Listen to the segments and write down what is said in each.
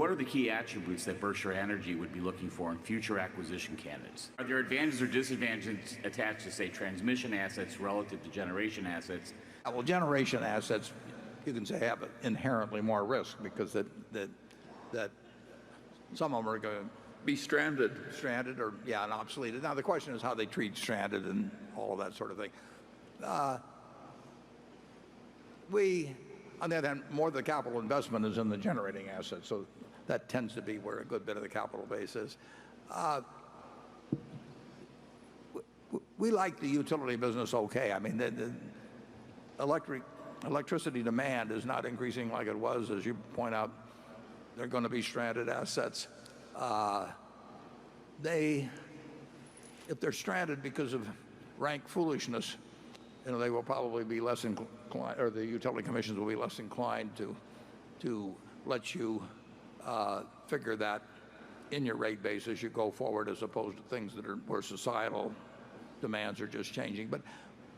what are the key attributes that Berkshire Energy would be looking for in future acquisition candidates? Are there advantages or disadvantages attached to, say, transmission assets relative to generation assets? Well, generation assets, you can say, have inherently more risk because that some of them are going to Be stranded. or and obsoleted. Now the question is how they treat stranded and all of that sort of thing. On the other hand, more of the capital investment is in the generating assets, so that tends to be where a good bit of the capital base is. We like the utility business okay. I mean, the electricity demand is not increasing like it was. As you point out, they're going to be stranded assets. If they're stranded because of rank foolishness, they will probably be less inclined, or the utility commissions will be less inclined to let you figure that in your rate base as you go forward, as opposed to things where societal demands are just changing. But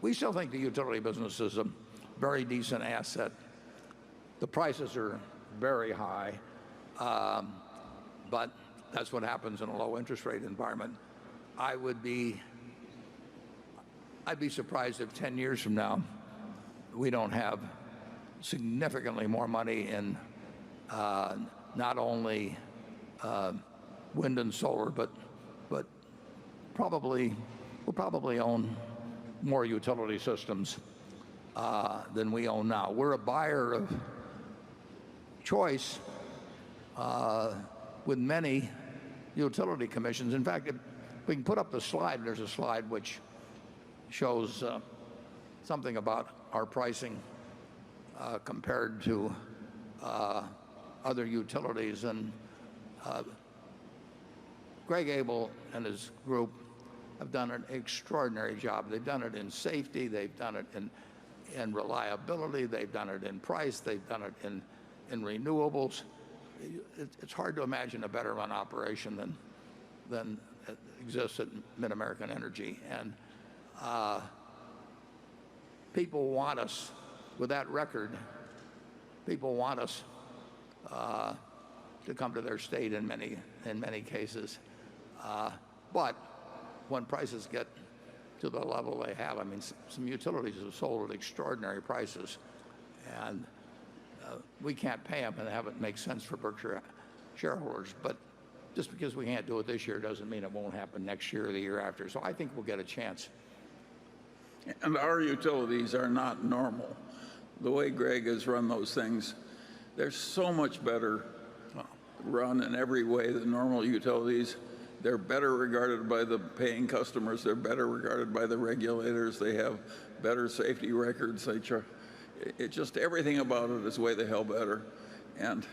we still think the utility business is a very decent asset. The prices are very high, but that's what happens in a low interest rate environment. I'd be surprised if 10 years from now we don't have significantly more money in not only wind and solar, but we'll probably own more utility systems than we own now. We're a buyer of choice with many utility commissions. In fact, if we can put up the slide, there's a slide which shows something about our pricing compared to other utilities. And Greg Abel and his group have done an extraordinary job. They've done it in safety, they've done it in reliability, they've done it in price, they've done it in renewables. It's hard to imagine a better run operation than exists at Mid-American Energy. And people want us, with that record, people want us to come to their state in many cases. But when prices get to the level they have, I mean, some utilities have sold at extraordinary prices, and we can't pay them and have it make sense for Berkshire shareholders. But just because we can't do it this year doesn't mean it won't happen next year or the year after. So I think we'll get a chance. And our utilities are not normal. The way Greg has run those things, they're so much better run in every way than normal utilities. They're better regarded by the paying customers. They're better regarded by the regulators. They have better safety records. It just, everything about it is way the hell better. And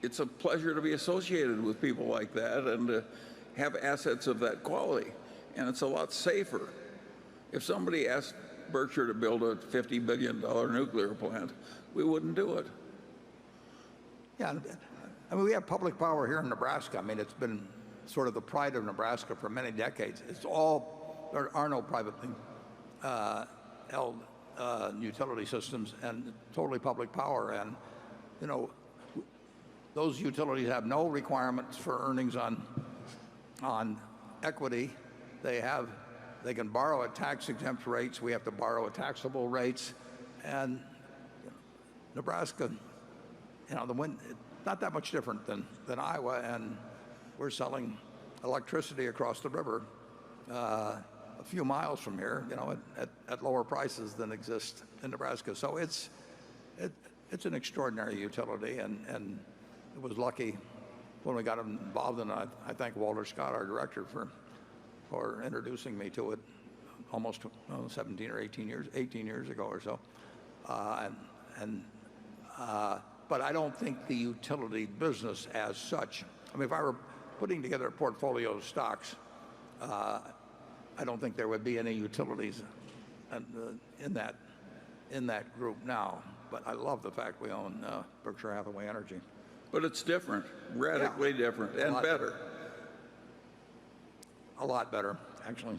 it's a pleasure to be associated with people like that and to have assets of that quality. And it's a lot safer. If somebody asked Berkshire to build a $50 billion nuclear plant, we wouldn't do it. Yeah, I mean, we have public power here in Nebraska. I mean, it's been sort of the pride of Nebraska for many decades. There are no privately held utility systems, and totally public power. And those utilities have no requirements for earnings on equity. They can borrow at tax-exempt rates. We have to borrow at taxable rates. And Nebraska, the wind, not that much different than Iowa, and we're selling electricity across the river a few miles from here, at lower prices than exist in Nebraska. So it's an extraordinary utility, and it was lucky when we got involved in it. I thank Walter Scott, our director, for introducing me to it almost 17 or 18 years ago or so. But I don't think the utility business as such, I mean, if I were putting together a portfolio of stocks, I don't think there would be any utilities in that group now. But I love the fact we own Berkshire Hathaway Energy. But it's different, radically different, and better. A lot better, actually.